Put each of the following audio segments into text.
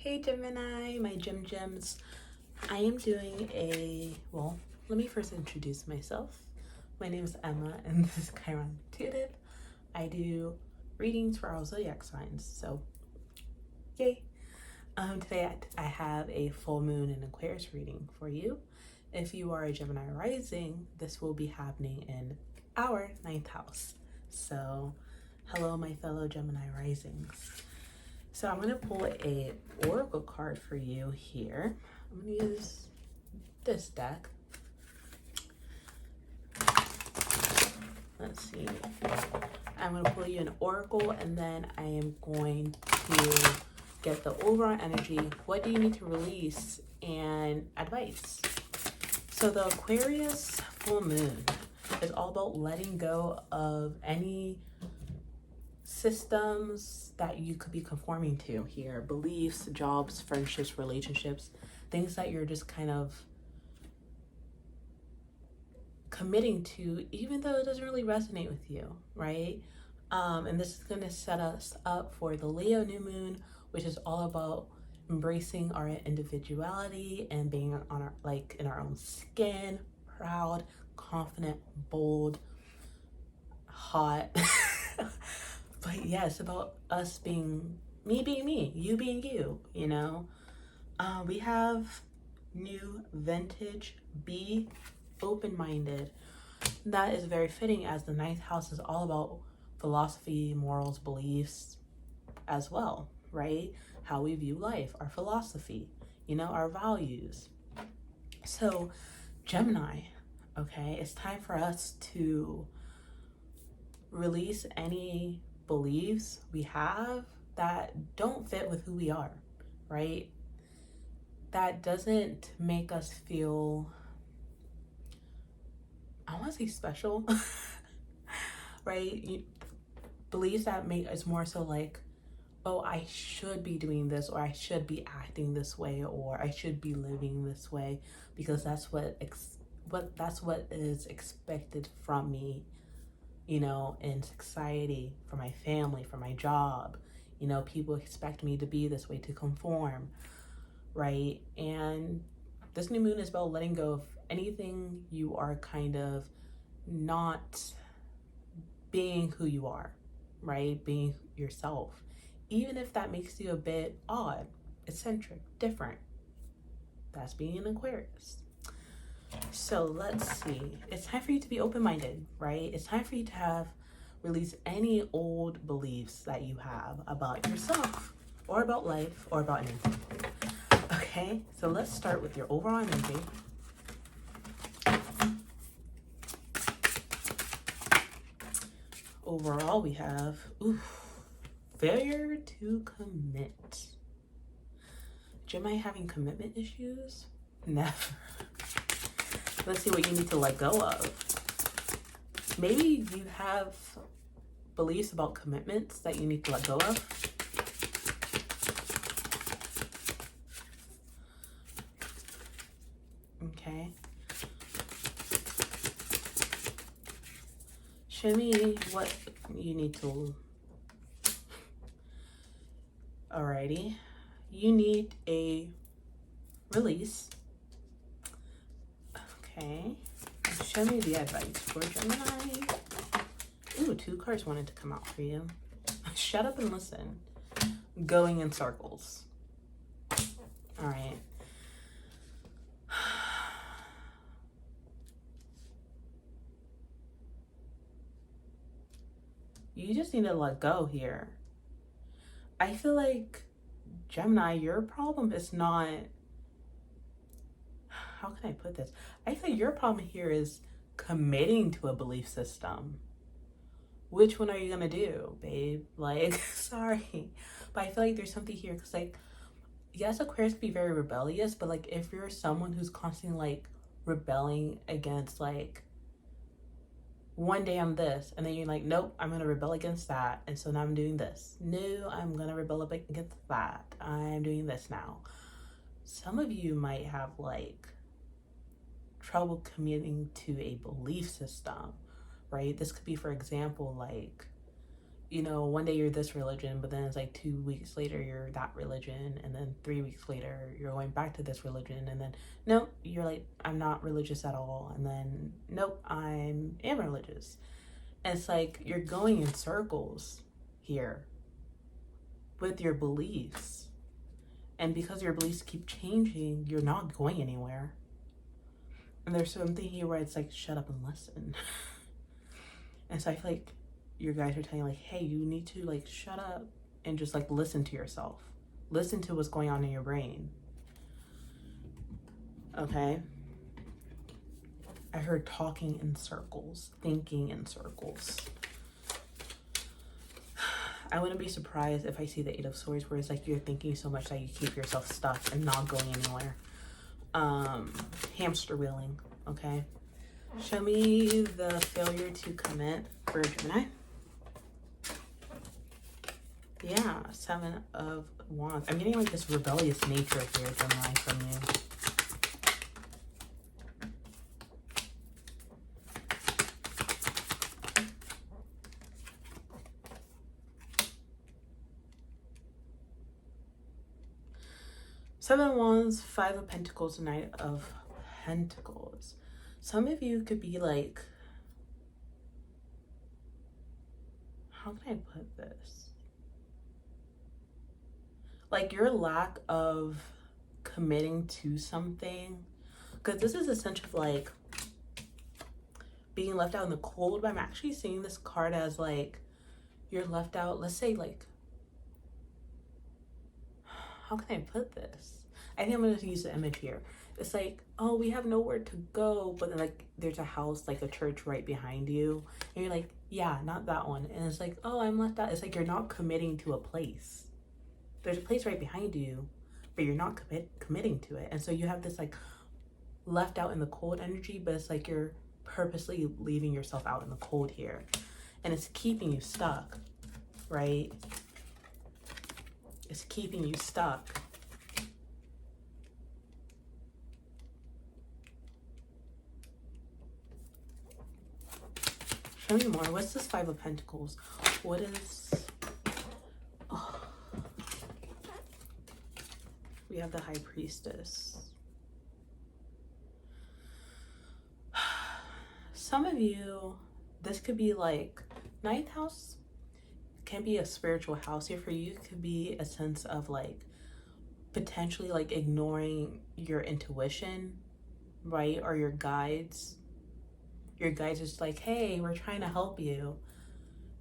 Hey Gemini, my Gems. I am doing let me first introduce myself. My name is Emma and this is Chiron Intuitive. I do readings for all zodiac signs, so yay. Today I have a full moon in Aquarius reading for you. If you are a Gemini rising, this will be happening in our 9th house. So hello my fellow Gemini risings. So I'm going to pull a oracle card for you here. I'm going to use this deck. Let's see. I'm going to pull you an oracle and then I am going to get the overall energy. What do you need to release and advice? So the Aquarius full moon is all about letting go of any systems that you could be conforming to here, beliefs, jobs, friendships, relationships, things that you're just kind of committing to, even though it doesn't really resonate with you, right? And this is going to set us up for the Leo new moon, which is all about embracing our individuality and being on our, like, in our own skin, proud, confident, bold, hot. But yeah, it's about us being me, you being you, you know? We have new vintage, be open-minded. That is very fitting as the 9th house is all about philosophy, morals, beliefs as well, right? How we view life, our philosophy, you know, our values. So Gemini, okay, it's time for us to release any beliefs we have that don't fit with who we are, right? That doesn't make us feel, I want to say special, right? Beliefs that make us more so like, oh, I should be doing this, or I should be acting this way, or I should be living this way because that's what is expected from me, you know, in society, for my family, for my job. You know, people expect me to be this way, to conform, right? And this new moon is about letting go of anything you are kind of not being who you are, right? Being yourself, even if that makes you a bit odd, eccentric, different. That's being an Aquarius. So let's see. It's time for you to be open-minded, right? It's time for you to release any old beliefs that you have about yourself or about life or about anything. Okay, so let's start with your overall energy. Overall, we have failure to commit. Gemini having commitment issues? Never. Let's see what you need to let go of. Maybe you have beliefs about commitments that you need to let go of. Okay. Show me what you need to. Alrighty. You need a release. Okay, show me the advice for Gemini. Ooh, 2 cards wanted to come out for you. Shut up and listen. Going in circles. All right. You just need to let go here. I feel like, Gemini, your problem is not, how can I put this? I feel your problem here is committing to a belief system. Which one are you gonna do, babe? Like, sorry. But I feel like there's something here because, like, yes, Aquarius can be very rebellious, but like if you're someone who's constantly like rebelling against, like, one day I'm this, and then you're like, nope, I'm gonna rebel against that, and so now I'm doing this. No, I'm gonna rebel against that. I'm doing this now. Some of you might have like trouble committing to a belief system, right? This could be, for example, like you know, one day you're this religion, but then it's like 2 weeks later you're that religion, and then 3 weeks later you're going back to this religion, and then nope, you're like, I'm not religious at all, and then nope, I am religious. And it's like you're going in circles here with your beliefs. And because your beliefs keep changing, you're not going anywhere. And there's something here where it's like, shut up and listen. And so I feel like your guys are telling you, like, hey, you need to like shut up and just like listen to yourself. Listen to what's going on in your brain. Okay? I heard talking in circles, thinking in circles. I wouldn't be surprised if I see the Eight of Swords, where it's like you're thinking so much that you keep yourself stuck and not going anywhere. Hamster wheeling, okay? Show me the failure to commit for Gemini. Yeah, Seven of Wands. I'm getting like this rebellious nature here, Gemini, from you. Seven of Wands, Five of Pentacles, Knight of Pentacles. Some of you could be like, how can I put this? Like your lack of committing to something. Because this is essentially like being left out in the cold. But I'm actually seeing this card as like you're left out. Let's say like, how can I put this? I think I'm going to use the image here. It's like, oh, we have nowhere to go, but then like there's a house, like a church right behind you, and you're like, yeah, not that one. And it's like, oh, I'm left out. It's like you're not committing to a place. There's a place right behind you, but you're not committing to it. And so you have this like left out in the cold energy, but it's like you're purposely leaving yourself out in the cold here, and it's keeping you stuck, right? It's keeping you stuck. Show me more. What's this Five of Pentacles? What is... Oh. We have the High Priestess. Some of you, this could be like ninth house. Can be a spiritual house here for you. Could be a sense of like potentially like ignoring your intuition, right? Or your guides. Your guides is like, hey, we're trying to help you.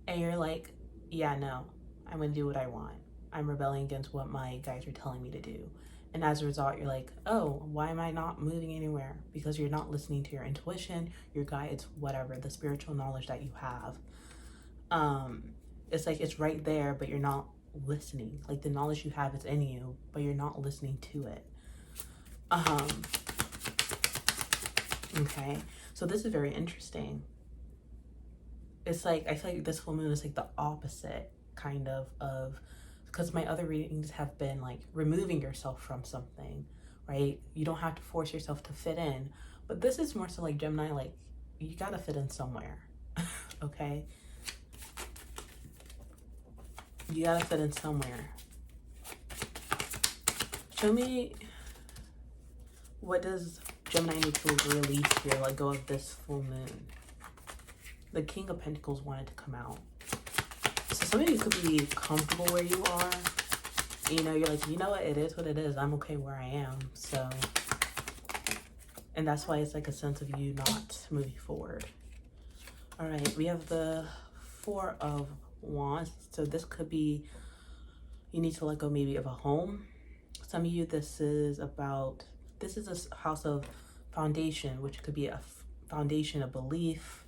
And you're like, yeah, no, I'm going to do what I want. I'm rebelling against what my guides are telling me to do. And as a result, you're like, oh, why am I not moving anywhere? Because you're not listening to your intuition, your guides, whatever, the spiritual knowledge that you have. It's like it's right there, but you're not listening. Like the knowledge you have is in you, but you're not listening to it. Okay. So this is very interesting. It's like, I feel like this full moon is like the opposite kind of, because my other readings have been like removing yourself from something, right? You don't have to force yourself to fit in. But this is more so like Gemini, like you gotta fit in somewhere, okay? You gotta fit in somewhere. Show me, what does Gemini need to release here, let go of this full moon? The King of Pentacles wanted to come out. So some of you could be comfortable where you are. You know, you're like, you know what, it is what it is. I'm okay where I am. So, and that's why it's like a sense of you not moving forward. All right, we have the Four of Wands. So this could be, you need to let go maybe of a home. Some of you, this is about, this is a house of foundation, which could be a foundation of belief.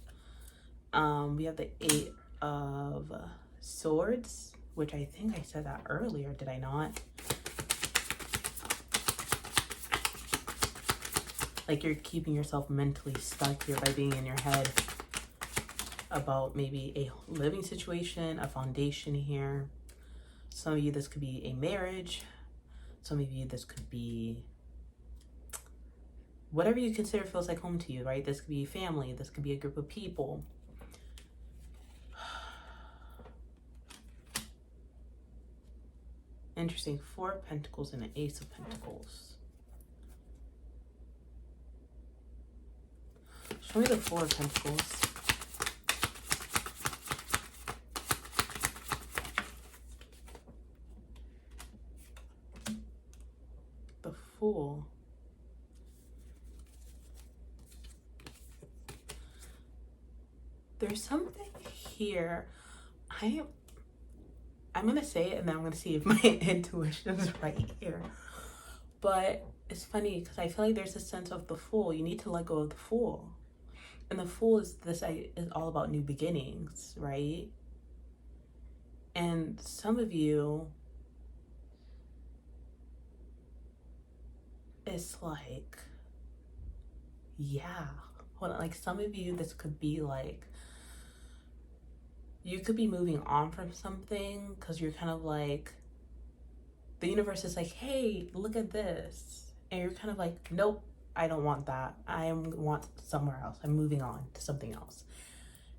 We have the Eight of Swords, which I think I said that earlier, did I not? Like you're keeping yourself mentally stuck here by being in your head about maybe a living situation, a foundation here. Some of you, this could be a marriage. Some of you, this could be whatever you consider feels like home to you, right? This could be family. This could be a group of people. Interesting. 4 of Pentacles and an Ace of Pentacles. Show me the 4 of Pentacles. The Fool. There's something here. I'm going to say it and then I'm going to see if my intuition is right here. But it's funny because I feel like there's a sense of the Fool. You need to let go of the Fool. And the Fool is all about new beginnings, right? And some of you, it's like, yeah. Hold on, like some of you, this could be like, you could be moving on from something because you're kind of like, the universe is like, hey, look at this. And you're kind of like, nope, I don't want that. I want somewhere else. I'm moving on to something else.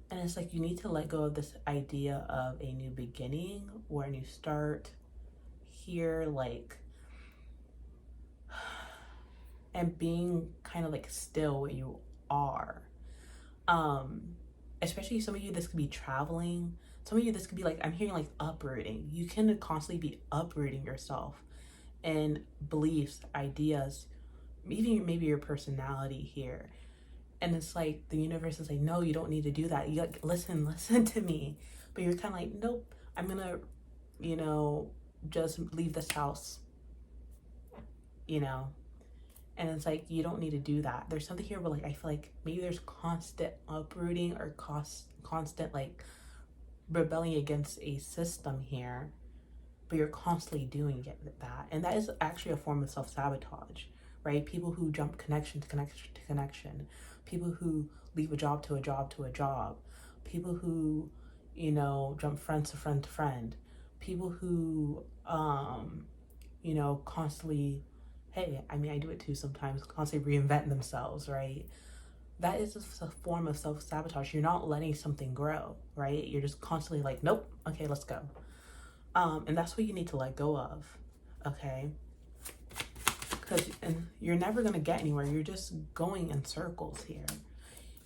And it's like, you need to let go of this idea of a new beginning or a new start here, like, and being kind of like still where you are. Especially some of you, this could be traveling. Some of you, this could be like, I'm hearing like uprooting. You can constantly be uprooting yourself and beliefs, ideas, even maybe your personality here. And it's like the universe is like, no, you don't need to do that. You like, listen to me. But you're kind of like, nope, I'm gonna, just leave this house, And it's like, you don't need to do that. There's something here where like, I feel like maybe there's constant uprooting or constant like rebelling against a system here, but you're constantly doing that. And that is actually a form of self-sabotage, right? People who jump connection to connection to connection, people who leave a job to a job to a job, people who, jump friend to friend to friend, people who, constantly, hey, I mean, I do it too sometimes, constantly reinvent themselves, right? That is a form of self-sabotage. You're not letting something grow, right? You're just constantly like, nope, okay, let's go. And that's what you need to let go of, okay? Because you're never going to get anywhere. You're just going in circles here.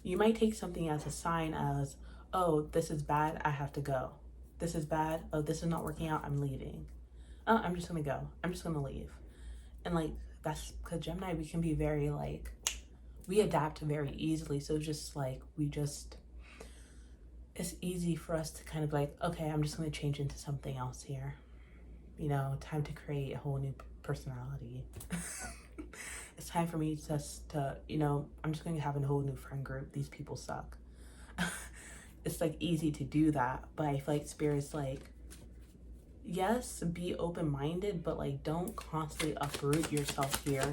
You might take something as a sign as, oh, this is bad, I have to go. This is bad, oh, this is not working out, I'm leaving. Oh, I'm just going to go. I'm just going to leave. And like, that's because Gemini, we can be very like, we adapt very easily. So just like, it's easy for us to kind of like, okay, I'm just going to change into something else here. Time to create a whole new personality. It's time for me just to, I'm just going to have a whole new friend group. These people suck. It's like easy to do that. But I feel like Spirit's like, yes, be open-minded, but like don't constantly uproot yourself here.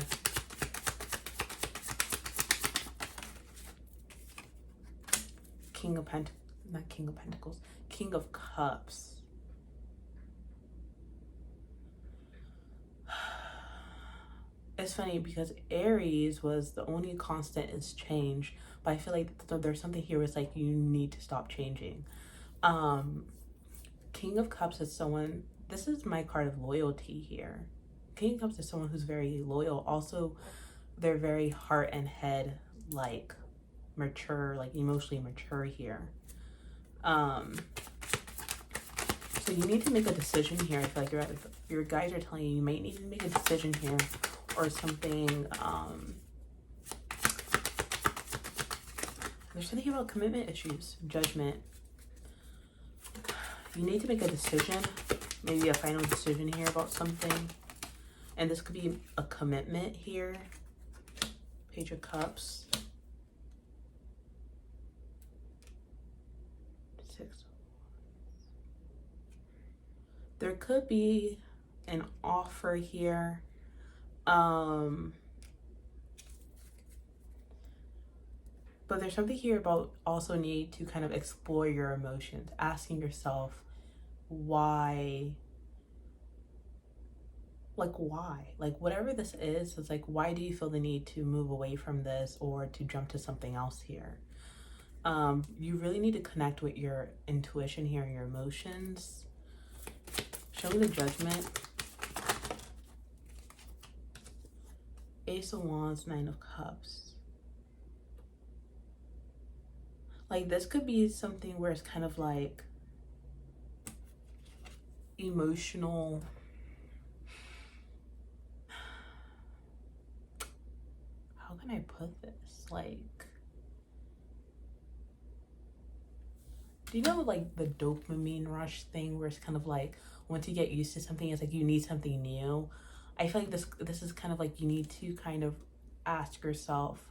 King of Pentacles, King of Cups. It's funny because Aries was the only constant is change, but I feel like there's something here where it's like you need to stop changing. King of Cups is someone, this is my card of loyalty here. King of Cups is someone who's very loyal. Also, they're very heart and head, like mature, like emotionally mature here. So you need to make a decision here. I feel like your guides are telling you might need to make a decision here or something. There's something about commitment issues, judgment. You need to make a decision, maybe a final decision here about something. And this could be a commitment here. Page of Cups. 6. There could be an offer here. But there's something here about also need to kind of explore your emotions, asking yourself why, like whatever this is, it's like, why do you feel the need to move away from this or to jump to something else here? You really need to connect with your intuition here, your emotions. Show me the Judgment. Ace of Wands, Nine of Cups. Like, this could be something where it's kind of like emotional. How can I put this? Like, do you know like the dopamine rush thing where it's kind of like once you get used to something, it's like you need something new? I feel like this is kind of like you need to kind of ask yourself,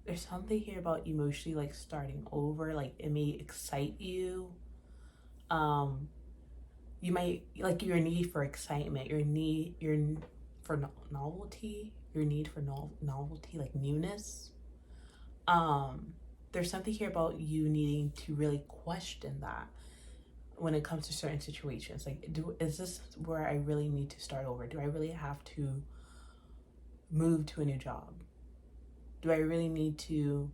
there's something here about emotionally like starting over. Like, it may excite you. You might like your need for excitement, your for novelty, your need for novelty, like newness. There's something here about you needing to really question that when it comes to certain situations. Like, is this where I really need to start over? Do I really have to move to a new job? Do I really need to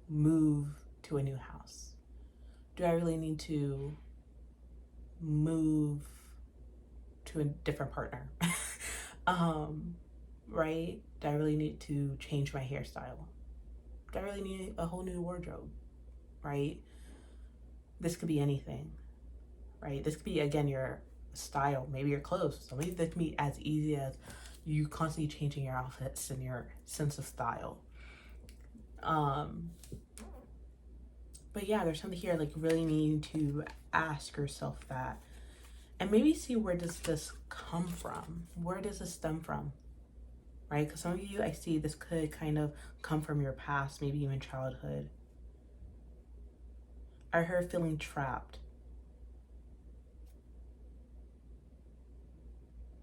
move to a new house? Do I really need to move to a different partner? Right? Do I really need to change my hairstyle? Do I really need a whole new wardrobe? Right? This could be anything, right? This could be, again, your style, maybe your clothes. So maybe this can be as easy as you constantly changing your outfits and your sense of style. But yeah, there's something here like really needing to ask yourself that, and maybe see, where does this come from? Where does this stem from? Right? Because some of you, I see this could kind of come from your past, maybe even childhood. I heard feeling trapped.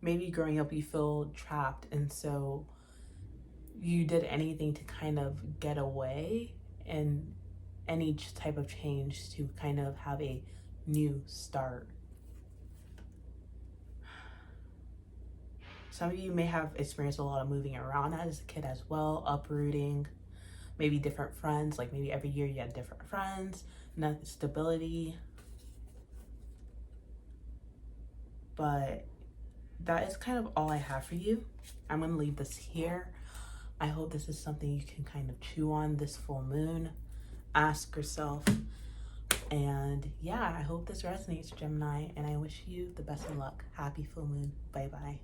Maybe growing up you feel trapped, and so you did anything to kind of get away, and any type of change to kind of have a new start. Some of you may have experienced a lot of moving around as a kid as well, uprooting, maybe different friends, like maybe every year you had different friends, not stability. But that is kind of all I have for you. I'm going to leave this here. I hope this is something you can kind of chew on this full moon. Ask yourself. And yeah, I hope this resonates, Gemini. And I wish you the best of luck. Happy full moon. Bye-bye.